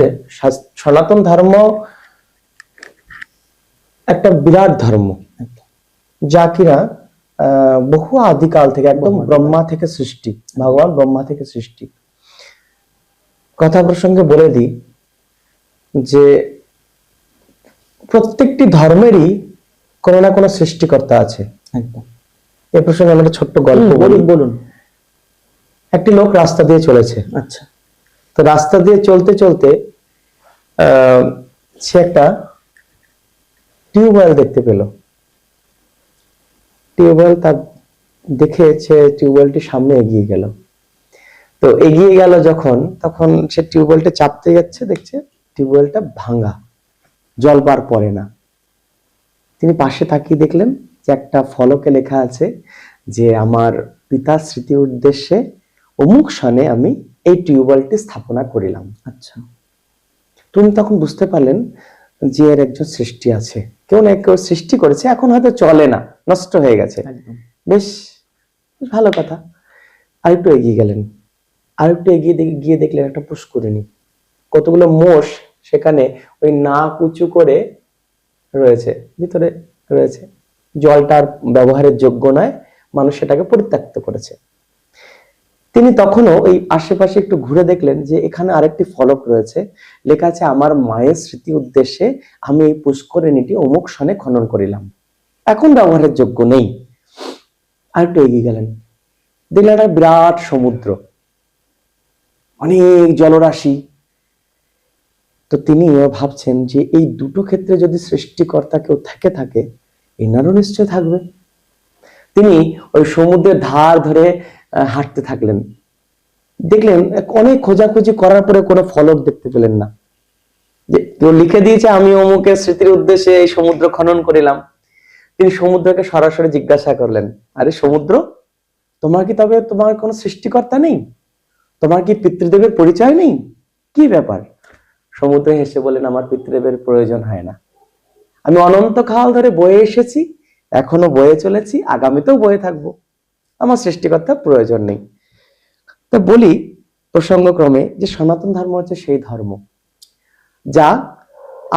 সনাতন ধর্ম একটা বিরাট ধর্ম, যা কিনা বহু আদিকাল থেকে, একদম ব্রহ্মা থেকে সৃষ্টি, ভগবান ব্রহ্মা থেকে সৃষ্টি। কথা প্রসঙ্গে বলে দিই যে প্রত্যেকটি ধর্মেরই কোনো না কোনো সৃষ্টিকর্তা আছে। একদম। এ প্রসঙ্গে আমরা একটা ছোট্ট গল্প বলি। বলুন। একটি লোক রাস্তা দিয়ে চলেছে। আচ্ছা। তো রাস্তা দিয়ে চলতে চলতে সে একটা টিউবওয়েল দেখতে পেল। টিউবওয়েল তার দেখে সে টিউবওয়েলটির সামনে এগিয়ে গেল। তো এগিয়ে গেল যখন, তখন সে টিউবওয়েলটা চাপতে যাচ্ছে, দেখছে টিউবওয়েলটা ভাঙা, জল বার পড়ে না। তিনি পাশে তাকিয়ে দেখলেন যে একটা ফলকে লেখা আছে যে আমার পিতার স্মৃতি উদ্দেশ্যে অমুক সনে আমি এই টিউবওয়েলটি স্থাপনা করিলাম। আচ্ছা। তুমি তখন বুঝতে পারলেন যে এর একজন সৃষ্টি আছে, কেউ না কেউ সৃষ্টি করেছে, এখন হয়তো চলে না, নষ্ট হয়ে গেছে। বেশ ভালো কথা। আরেকটু এগিয়ে গেলেন, আরেকটু এগিয়ে গিয়ে দেখলেন একটা পুষ্করিণী, কতগুলো মোষ সেখানে ওই নাক উঁচু করে রয়েছে, ভিতরে রয়েছে। জলটার ব্যবহারের যোগ্য নয়, মানুষ সেটাকে পরিত্যক্ত করেছে। তিনি তখনও ওই আশেপাশে একটু ঘুরে দেখলেন যে এখানে আরেকটি ফলক রয়েছে, লেখা আছে আমার মায়ের স্মৃতি উদ্দেশ্যে আমি এই পুষ্করিণীটি অমুক সনে খনন করিলাম, এখন ব্যবহারের যোগ্য নেই। আরেকটু এগিয়ে গেলেন, দেখলেন একটা বিরাট সমুদ্র, অনেক জলরাশি। তো তিনি ভাবছেন যে এই দুটো ক্ষেত্রে যদি সৃষ্টিকর্তা কেউ থেকে থাকে, এনারও নিশ্চয় থাকবে। তিনি ওই সমুদ্রের ধার ধরে হাঁটতে থাকলেন। দেখলেন অনেক খোঁজাখুঁজি করার পরে কোনো ফলক দেখতে পেলেন না যে কেউ লিখে দিয়েছে আমি অমুকের স্মৃতির উদ্দেশ্যে এই সমুদ্র খনন করিলাম। তিনি সমুদ্রকে সরাসরি জিজ্ঞাসা করলেন, আরে সমুদ্র, তোমার কি তবে তোমার কোনো সৃষ্টিকর্তা নেই? তোমার কি পিতৃদেবের পরিচয় নেই? কি ব্যাপার? সমুদ্র হেসে বলেন, আমার পিতৃদেবের প্রয়োজন হয় না, আমি অনন্তকাল ধরে বয়ে এসেছি, এখনো বয়ে চলেছি, আগামীতেও বয়ে থাকবো, আমার সৃষ্টিকর্তার প্রয়োজন নেই। তো বলি প্রসঙ্গক্রমে যে সনাতন ধর্ম হচ্ছে সেই ধর্ম যা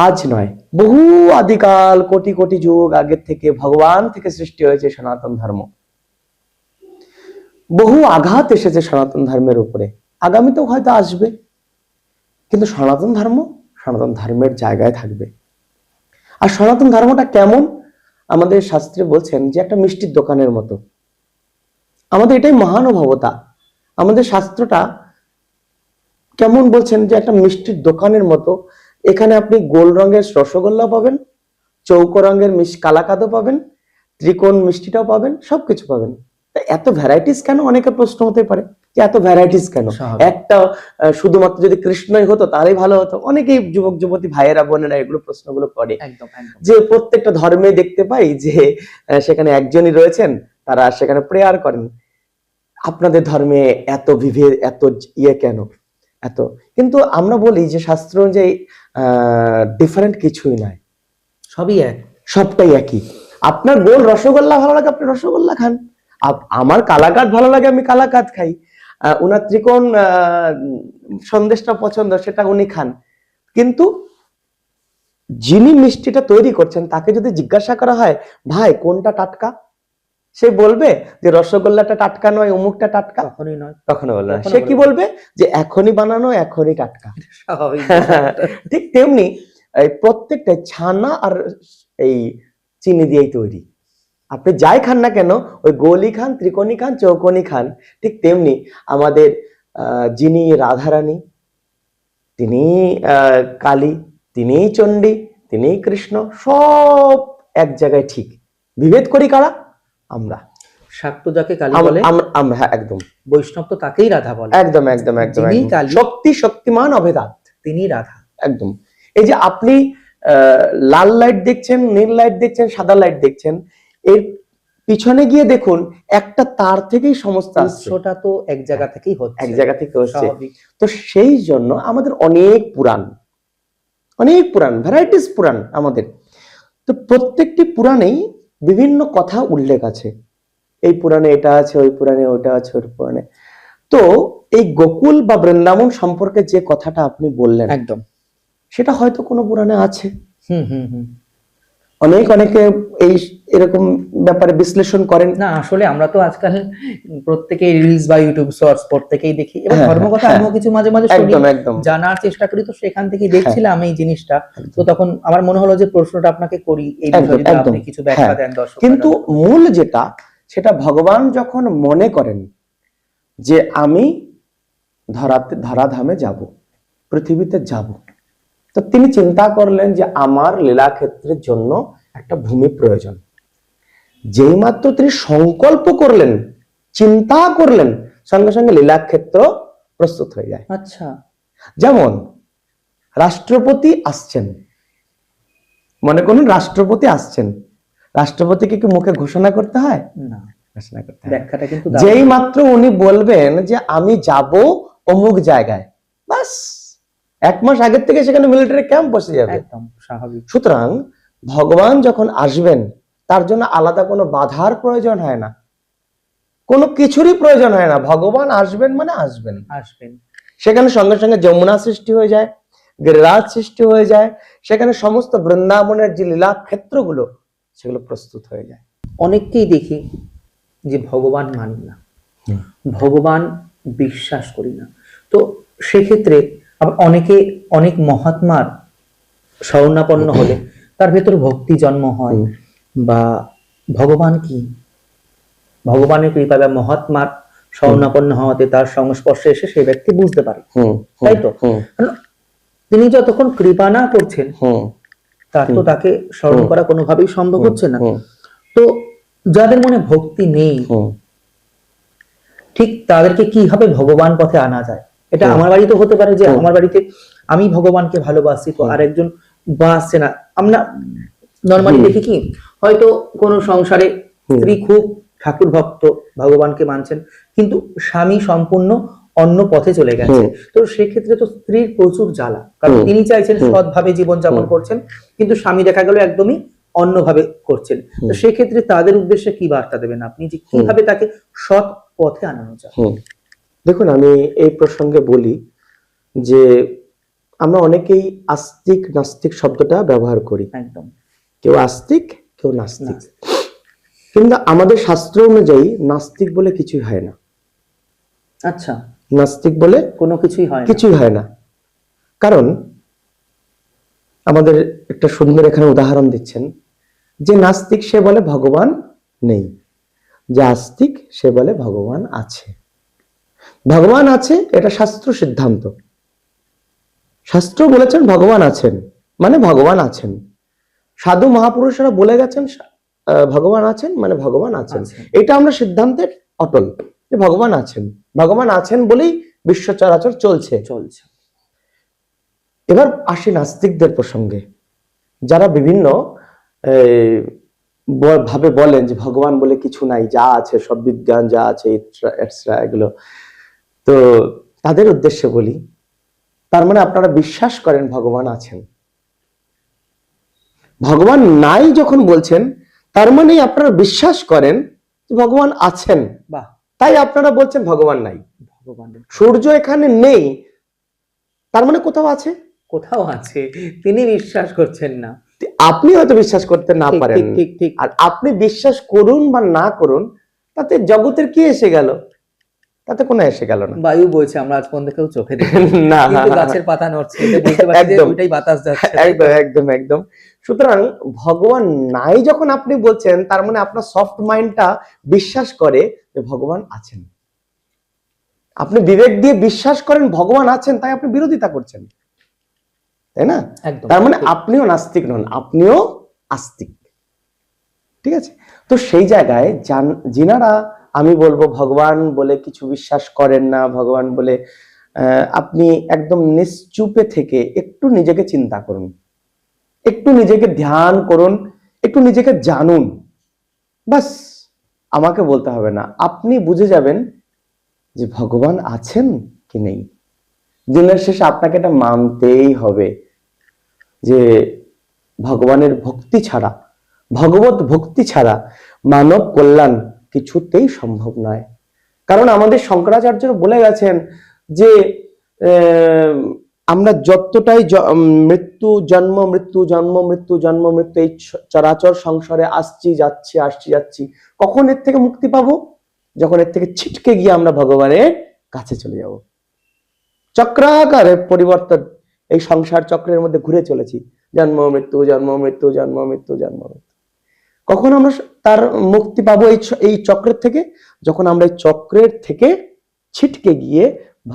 আজ নয়, বহু আদিকাল কোটি কোটি যুগ আগের থেকে ভগবান থেকে সৃষ্টি হয়েছে সনাতন ধর্ম। বহু আঘাত এসেছে সনাতন ধর্মের উপরে, আগামীতেও হয়তো আসবে, কিন্তু সনাতন ধর্ম সনাতন ধর্মের জায়গায় থাকবে। আর সনাতন ধর্মটা কেমন? আমাদের শাস্ত্রে বলছেন যে একটা মিষ্টির দোকানের মতো। আমাদের এটাই মহানুভবতা। আমাদের শাস্ত্রটা কেমন বলছেন যে একটা মিষ্টির দোকানের মতো। এখানে আপনি গোল রঙের রসগোল্লা পাবেন, চৌকো রঙের কালাকাঁদও পাবেন, ত্রিকোণ মিষ্টিটাও পাবেন, সবকিছু পাবেন। এত ভ্যারাইটিস কেন? অনেকে প্রশ্ন হতে পারে যে এত ভ্যারাইটিস কেন? একটা শুধুমাত্র যদি কৃষ্ণই হতো তাহলেই ভালো হতো। অনেকেই যুবক যুবতী ভাইয়েরা বোনেরা এগুলো প্রশ্নগুলো করে, যে প্রত্যেকটা ধর্মে দেখতে পাই যে সেখানে একজনই রয়েছেন, তারা সেখানে প্রেয়ার করেন। আপনাদের ধর্মে এত বিভেদ, এত ইয়ে কেন? এত কিন্তু আমরা বলি যে শাস্ত্র অনুযায়ী ডিফারেন্ট কিছুই নয়, সবই এক, সবটাই একই। আপনার গোল রসগোল্লা ভালো লাগে, আপনি রসগোল্লা খান। আমার কালাকাঁদ ভালো লাগে, আমি কালাকাঁদ খাই। উনার ত্রিকোণ সন্দেশটা পছন্দ, সেটা উনি খান। কিন্তু যিনি মিষ্টিটা তৈরি করছেন তাকে যদি জিজ্ঞাসা করা হয়, ভাই কোনটা টাটকা, সে বলবে যে রসগোল্লাটা টাটকা নয়, অমুকটা টাটকা, কখনোই নয়, কখনো বলবে না। সে কি বলবে? যে এখনই বানানো, এখনই টাটকা। ঠিক তেমনি প্রত্যেকটা ছানা আর এই চিনি দিয়েই তৈরি। আপনি যাই খান না কেন, ওই গোলই খান, ত্রিকোণী খান, চৌকোণী খান, ঠিক তেমনি আমাদের যিনি রাধারানী, তিনি কালী, তিনি চণ্ডী, তিনি কৃষ্ণ, সব এক জায়গায় ঠিক। বিভেদ করি কারা? আমরা। শাক্ত যাকে কালী বলে আমরা, হ্যাঁ একদম। বৈষ্ণব তো তাকেই রাধা বলে। একদম একদম একদম। শক্তি শক্তিমান অভেদাত, তিনি রাধা। একদম। এই যে আপনি লাল লাইট দেখছেন, নীল লাইট দেখছেন, সাদা লাইট দেখছেন, এর পিছনে গিয়ে দেখুন একটা তার থেকেই সমস্ত উৎসটা তো এক জায়গা থেকেই হচ্ছে, এক জায়গা থেকে হচ্ছে। তো সেই জন্য আমাদের অনেক পুরাণ, অনেক পুরাণ, ভ্যারাইটিস পুরাণ আমাদের। তো প্রত্যেকটি পুরাণেই বিভিন্ন কথা উল্লেখ আছে। এই পুরাণে এটা আছে, ওই পুরাণে ওটা আছে, ওই পুরাণে। তো এই গোকুল বা বৃন্দাবন সম্পর্কে যে কথাটা আপনি বললেন, একদম সেটা হয়তো কোনো পুরাণে আছে। অনেকে এই এরকম ব্যাপারে বিশ্লেষণ করেন না। আসলে আমরা তো আজকাল প্রত্যেকেই রিলস বা ইউটিউব শর্টস প্রত্যেকেই দেখি, এবং ধর্মকথা আমিও কিছু মাঝে মাঝে শুনি, জানার চেষ্টা করি। তো সেখান থেকে দেখছিলাম এই জিনিসটা, তো তখন আমার মনে হলো যে প্রশ্নটা আপনাকে করি, এই বিষয়ে যদি আপনি কিছু ব্যাখ্যা দেন দর্শক। কিন্তু মূল যেটা, সেটা ভগবান যখন মনে করেন যে আমি ধরাধামে যাব, পৃথিবীতে যাব। তো তিনি চিন্তা করলেন যে আমার লীলাক্ষেত্রের জন্য একটা ভূমি প্রয়োজন। যেই মাত্র তিনি সংকল্প করলেন, চিন্তা করলেন, সঙ্গে সঙ্গে লীলাক্ষেত্র প্রস্তুত হয়ে যায়। আচ্ছা, যেমন রাষ্ট্রপতি আসছেন, মনে করুন রাষ্ট্রপতি আসছেন, রাষ্ট্রপতিকে কি মুখে ঘোষণা করতে হয়? না, ঘোষণা করতে হয়। ব্যাখ্যাটা কিন্তু যেই মাত্র উনি বলবেন যে আমি যাব অমুক জায়গায়, বাস 1 মাস আগের থেকে সেখানে মিলিটারি ক্যাম্প বসে যাবে। একদম স্বাভাবিক। সুতরাং ভগবান যখন আসবেন তার জন্য আলাদা কোনো বাধার প্রয়োজন হয় না, কোনো কিছুরই প্রয়োজন হয় না। ভগবান আসবেন মানে আসবেন। সেখানে সঙ্গে সঙ্গে যমুনা সৃষ্টি হয়ে যায়, গিরিরাজ সৃষ্টি হয়ে যায়, সেখানে সমস্ত বৃন্দাবনের যে লীলা ক্ষেত্রগুলো সেগুলো প্রস্তুত হয়ে যায়। অনেককেই দেখি যে ভগবান মানি না, ভগবান বিশ্বাস করি না। তো সেক্ষেত্রে আবার অনেক মহাত্মার শরণাপন্ন হলে তার ভেতর ভক্তি জন্ম হয়, বা ভগবান কি, ভগবানের কৃপা বা মহাত্মার শরণাপন্ন হওয়াতে তার সংস্পর্শে এসে সেই ব্যক্তি বুঝতে পারে, তাই তো? তিনি যতক্ষণ কৃপা না করছেন তার তো তাকে স্মরণ করা কোনোভাবেই সম্ভব হচ্ছে না। তো যাদের মনে ভক্তি নেই, ঠিক তাদেরকে কিভাবে ভগবান পথে আনা যায়? এটা আমার বাড়িতে হতে পারে যে আমার বাড়িতে আমি ভগবানকে ভালোবাসি, তো আরেকজন বাসছে না। আমরা নর্মালি দেখি কি, হয়তো কোনো সংসারে স্ত্রী খুব ঠাকুর ভক্ত, ভগবানকে মানছেন, কিন্তু স্বামী সম্পূর্ণ অন্য পথে চলে গেছে। তো সেক্ষেত্রে তো স্ত্রীর প্রচুর জ্বালা, কারণ তিনি চাইছেন সৎভাবে জীবন যাপন করছেন, কিন্তু স্বামী দেখা গেল একদমই অন্যভাবে করছেন। তো সেক্ষেত্রে তাদের উদ্দেশ্যে কি বার্তা দেবেন আপনি, যে কিভাবে তাকে সৎ পথে আনানো যায়? দেখুন, আমি এই প্রসঙ্গে বলি যে আমরা অনেকেই আস্তিক নাস্তিক শব্দটা ব্যবহার করি। একদম, কেউ আস্তিক, কেউ নাস্তিক। কিন্তু আমাদের শাস্ত্র অনুযায়ী নাস্তিক বলে কিছুই হয় না। আচ্ছা, নাস্তিক বলে কোনো কিছুই হয় না। কারণ আমাদের একটা সুন্দর এখানে উদাহরণ দিচ্ছেন যে নাস্তিক সে বলে ভগবান নেই, যে আস্তিক সে বলে ভগবান আছে। ভগবান আছে এটা শাস্ত্র সিদ্ধান্ত, শাস্ত্র বলেছেন ভগবান আছেন মানে ভগবান আছেন। সাধু মহাপুরুষরা বলে গেছেন ভগবান আছেন মানে ভগবান আছেন। এটা আমরা সিদ্ধান্তের অটল যে ভগবান আছেন, ভগবান আছেন বলেই বিশ্ব চরাচর চলছে। এবার আসি নাস্তিকদের প্রসঙ্গে, যারা বিভিন্ন ভাবে বলেন যে ভগবান বলে কিছু নাই, যা আছে সব বিজ্ঞান, যা আছে এটসেট্রা এগুলো। তো তাদের উদ্দেশ্যে বলি, তার মানে আপনারা বিশ্বাস করেন ভগবান আছেন। ভগবান নাই যখন বলছেন তার মানে আপনারা বিশ্বাস করেন যে ভগবান আছেন, তাই আপনারা বলছেন ভগবান নাই। সূর্য এখানে নেই, তার মানে কোথাও আছে, তিনি বিশ্বাস করছেন না। আপনি হয়তো বিশ্বাস করতে না পারেন, আর আপনি বিশ্বাস করুন বা না করুন তাতে জগতের কি এসে গেল? তাতে কোনো এসে গেল না। বায়ু বইছে, আমরা আজ পর্যন্ত কেউ চোখে দেখি না, কিন্তু গাছের পাতা নড়ছে, এটা বুঝতে পারছি যে ওইটাই বাতাস যাচ্ছে। একদম। সুতরাং ভগবান নাই যখন আপনি বলছেন, তার মানে আপনার সফট মাইন্ডটা বিশ্বাস করে যে ভগবান আছেন। আপনি বিবেক দিয়ে বিশ্বাস করেন ভগবান আছেন, তাই আপনি বিরোধিতা করছেন, তাই না? তার মানে আপনিও নাস্তিক নন, আপনিও আস্তিক। ঠিক আছে? তো সেই জায়গায় যিনারা আমি বলবো ভগবান বলে কিছু বিশ্বাস করেন না, ভগবান বলে আপনি একদম নিশ্চুপে থেকে একটু নিজেকে চিন্তা করুন, একটু নিজেকে ধ্যান করুন, একটু নিজেকে জানুন। বাস, আমাকে বলতে হবে না, আপনি বুঝে যাবেন যে ভগবান আছেন কি নেই। দিনের শেষে আপনাকে এটা মানতেই হবে যে ভগবানের ভক্তি ছাড়া, ভগবত ভক্তি ছাড়া মানব কল্যাণ কিছুতেই সম্ভব নয়। কারণ আমাদের শঙ্করাচার্য বলে গেছেন যে আমরা যতটাই মৃত্যু জন্ম মৃত্যু জন্ম মৃত্যু জন্ম মৃত্যু এই চরাচর সংসারে আসছি যাচ্ছি, কখন এর থেকে মুক্তি পাবো? যখন এর থেকে ছিটকে গিয়ে আমরা ভগবানের কাছে চলে যাব। চক্রাকারে পরিবর্তন, এই সংসার চক্রের মধ্যে ঘুরে চলেছি, জন্ম মৃত্যু জন্ম মৃত্যু জন্ম মৃত্যু জন্ম মৃত্যু। কখন আমরা তার মুক্তি পাবো এই চক্রের থেকে? যখন আমরা এই চক্রের থেকে ছিটকে গিয়ে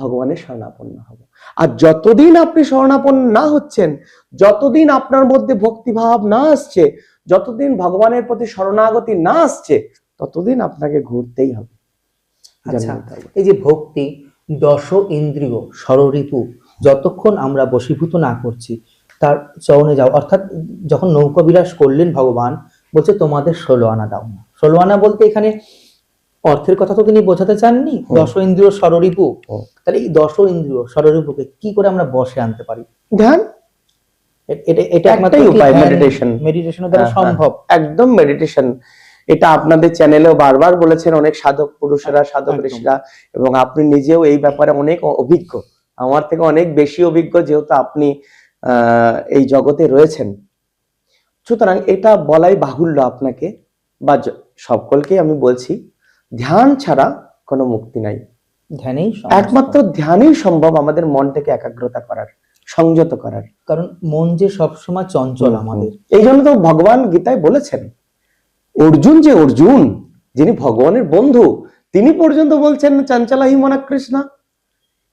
ভগবানের শরণাপন্ন হব। আর যতদিন আপনি শরণাপন্ন না হচ্ছেন, যতদিন আপনার মধ্যে ভক্তিভাব না আসছে, যতদিন ভগবানের প্রতি শরণাগতি না আসছে, ততদিন আপনাকে ঘুরতেই হবে। আচ্ছা, এই যে ভক্তি, দশ ইন্দ্রিয় ষড়রিপু যতক্ষণ আমরা বশীভূত না করছি তার চরণে যাও, অর্থাৎ যখন নৌকা বিলাস করলেন ভগবান, বলছে তোমাদের 16 আনা দাও না। 16 আনা বলতে এখানে অর্থের কথা তো তিনি বোঝাতে চাননি, দশ ইন্দ্রিয় ষড়রিপু। তাহলে এই দশ ইন্দ্রিয় ষড়রিপুকে কি করে আমরা বশে আনতে পারি? ধ্যান। এটা একটাই উপায়, মেডিটেশনের দ্বারা সম্ভব। একদম মেডিটেশন। এটা আপনাদের চ্যানেলেও বারবার বলেছেন অনেক সাধক পুরুষেরা, সাধক ঋষিরা, এবং আপনি নিজেও এই ব্যাপারে অনেক অভিজ্ঞ, আমার থেকে অনেক বেশি অভিজ্ঞ, যেহেতু আপনি এই জগতে রয়েছেন। সুতরাং এটা বলাই বাহুল্য আপনাকে বা সকলকে আমি বলছি, ধ্যান ছাড়া কোনো মুক্তি নাই। ধ্যানেই একমাত্র ধ্যানই সম্ভব আমাদের মনটাকে একাগ্রতা করার, সংযত করার। কারণ মন যে সবসময় চঞ্চল আমাদের। এই জন্য তো ভগবান গীতায় বলেছেন, অর্জুন যে অর্জুন, যিনি ভগবানের বন্ধু, তিনি পর্যন্ত বলছেন চঞ্চলা হি মনা কৃষ্ণা।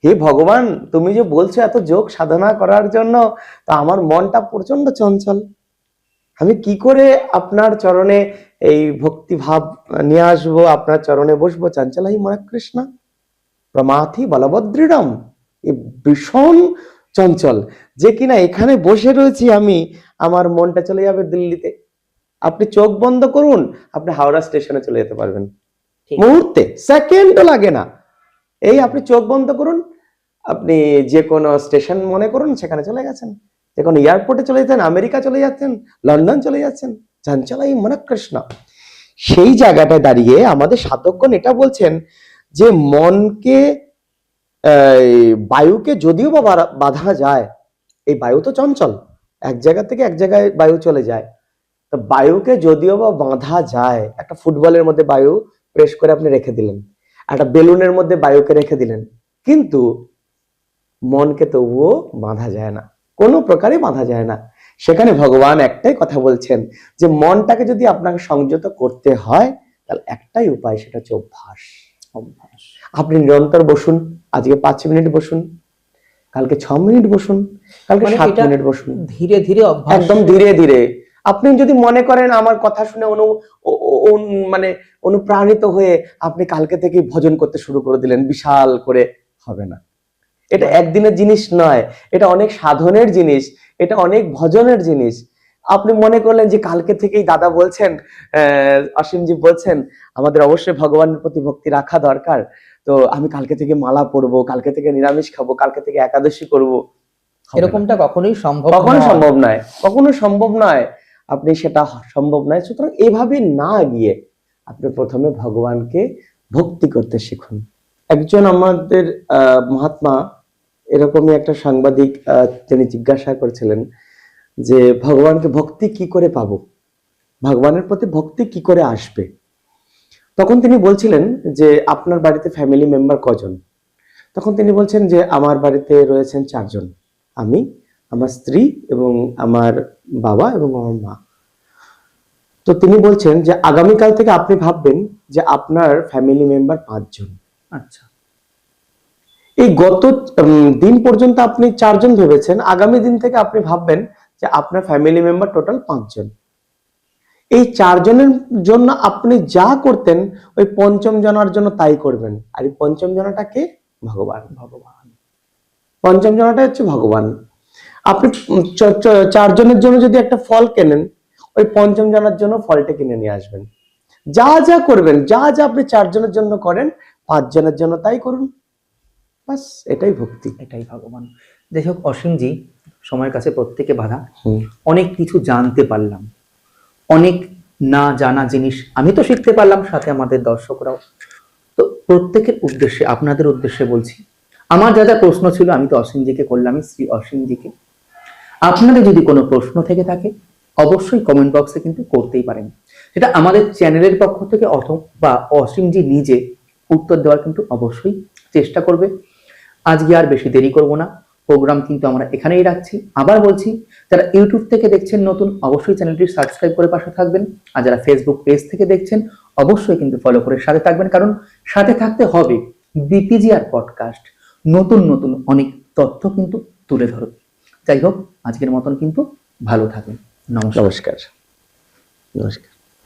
হে ভগবান, তুমি যে বলছো এত যোগ সাধনা করার জন্য, তা আমার মনটা প্রচন্ড চঞ্চল, আমি কি করে আপনার চরণে এই ভক্তি ভাব নিয়ে আসবো, আপনার চরণে বসবো? চঞ্চলা হি মনা কৃষ্ণা প্রমাথি বলভদ্রীড়ম। এই ভীষণ চঞ্চল, যে কিনা এখানে বসে রয়েছি আমি, আমার মনটা চলে যাবে দিল্লিতে। আপনি চোখ বন্ধ করুন, আপনি হাওড়া স্টেশনে চলে যেতে পারবেন মুহূর্তে, সেকেন্ডও লাগে না। এই আপনি চোখ বন্ধ করুন, আপনি যে কোনো স্টেশন মনে করুন, সেখানে চলে গেছেন। যে কোনো এয়ারপোর্টে চলে যেতেন, আমেরিকা চলে যাচ্ছেন, লন্ডন চলে যাচ্ছেন। চঞ্চলাই মনকৃষ্ণ। সেই জায়গাটায় দাঁড়িয়ে আমাদের সাধকগণ এটা বলছেন যে মনকে, বায়ুকে যদিও বা বাধা যায়, এই বায়ু তো চঞ্চল, এক জায়গা থেকে এক জায়গায় বায়ু চলে যায়, তো বায়ুকে যদিও বা বাঁধা যায়, একটা ফুটবলের মধ্যে বায়ু প্রেস করে আপনি রেখে দিলেন, একটা বেলুনের মধ্যে বায়ুকে রেখে দিলেন, কিন্তু মনকে তবুও বাঁধা যায় না, কোনো প্রকারে বাঁধা যায় না। সেখানে ভগবান একটাই কথা বলছেন যে মনটাকে যদি আপনাকে সংযত করতে হয়, তাহলে একটাই উপায়, সেটা হচ্ছে অভ্যাস। আপনি নিরন্তর বসুন, আজকে 5 মিনিট বসুন, কালকে 6 মিনিট বসুন, কালকে 7 মিনিট বসুন, ধীরে ধীরে অভ্যাস, একদম ধীরে ধীরে। আপনি যদি মনে করেন আমার কথা শুনে অনুপ্রাণিত হয়ে আপনি কালকে থেকে ভজন করতে শুরু করে দিলেন, বিশাল করে, হবে না। এটা একদিনের জিনিস নয়, এটা অনেক সাধনের জিনিস, এটা অনেক ভজনের জিনিস। আপনি মনে করলেন যে কালকে থেকেই দাদা বলছেন, অসীমজি বলছেন আমাদের অবশ্যই ভগবানের প্রতি ভক্তি রাখা দরকার, তো আমি কালকে থেকে মালা পড়বো, কালকে থেকে নিরামিষ খাবো, কালকে থেকে একাদশী করব, এরকমটা কখনোই সম্ভব নয়, কখনো সম্ভব নয়। আপনি সেটা সম্ভব নয়। সুতরাং এভাবে না গিয়ে আপনি প্রথমে ভগবানকে ভক্তি করতে শিখুন। একজন আমাদের মহাত্মা, এরকমই একটা সাংবাদিক, তিনি জিজ্ঞাসা করেছিলেন যে ভগবানকে ভক্তি কি করে পাবো, ভগবানের প্রতি ভক্তি কি করে আসবে? তখন তিনি বলছিলেন যে আপনার বাড়িতে ফ্যামিলি মেম্বার কজন? তখন তিনি বলছেন যে আমার বাড়িতে রয়েছেন 4 জন, আমি, আমার স্ত্রী এবং আমার বাবা এবং আমার মা। তো তিনি বলছেন যে আগামীকাল থেকে আপনি ভাববেন যে আপনার ফ্যামিলি মেম্বার 5 জন। আচ্ছা, এই গত দিন পর্যন্ত আপনি 4 জন ভেবেছেন, আগামী দিন থেকে আপনি ভাববেন যে আপনার ফ্যামিলি মেম্বার টোটাল 5 জন। এই 4 জনের জন্য আপনি যা করতেন, ওই 5ম জনার জন্য তাই করবেন। আর এই 5ম জনাটা কে? ভগবান। 5ম জনাটা হচ্ছে ভগবান। আপনি 4 জনের জন্য যদি একটা ফল কেনেন, ওই 5ম জনার জন্য ফলটা কিনে নিয়ে আসবেন। যা যা করবেন, যা যা আপনি 4 জনের জন্য করেন, 5 জনের জন্য তাই করুন। বাস, এটাই ভক্তি, এটাই ভগবান। যাই হোক অসীমজি, সময়ের কাছে প্রত্যেকে বাধা, অনেক কিছু জানতে পারলাম, অনেক না জানা জিনিস আমি তো শিখতে পারলাম, সাথে আমাদের দর্শকরাও। তো প্রত্যেকের উদ্দেশ্যে, আপনাদের উদ্দেশ্যে বলছি, আমার যা যা প্রশ্ন ছিল আমি তো অসীমজিকে করলামই, শ্রী অসীমজিকে। আপনাদের যদি কোনো প্রশ্ন থেকে থাকে অবশ্যই কমেন্ট বক্সে কিন্তু করতেই পারেন, সেটা আমাদের চ্যানেলের পক্ষ থেকে অথবা অসীমজি নিজে উত্তর দেওয়ার কিন্তু অবশ্যই চেষ্টা করবে। আজকে আর বেশি দেরি করব না, প্রোগ্রাম কিন্তু আমরা এখানেই রাখছি। আবার বলছি, যারা ইউটিউব থেকে দেখছেন নতুন, অবশ্যই চ্যানেলটি সাবস্ক্রাইব করে পাশে থাকবেন, আর যারা ফেসবুক পেজ থেকে দেখছেন অবশ্যই কিন্তু ফলো করে সাথে থাকবেন, কারণ সাথে থাকতে হবে। বিপিজিআর পডকাস্ট নতুন নতুন অনেক তথ্য কিন্তু তুলে ধরবে। যাই হোক, আজকের মতন কিন্তু ভালো থাকুন। নমস্কার। নমস্কার। নমস্কার।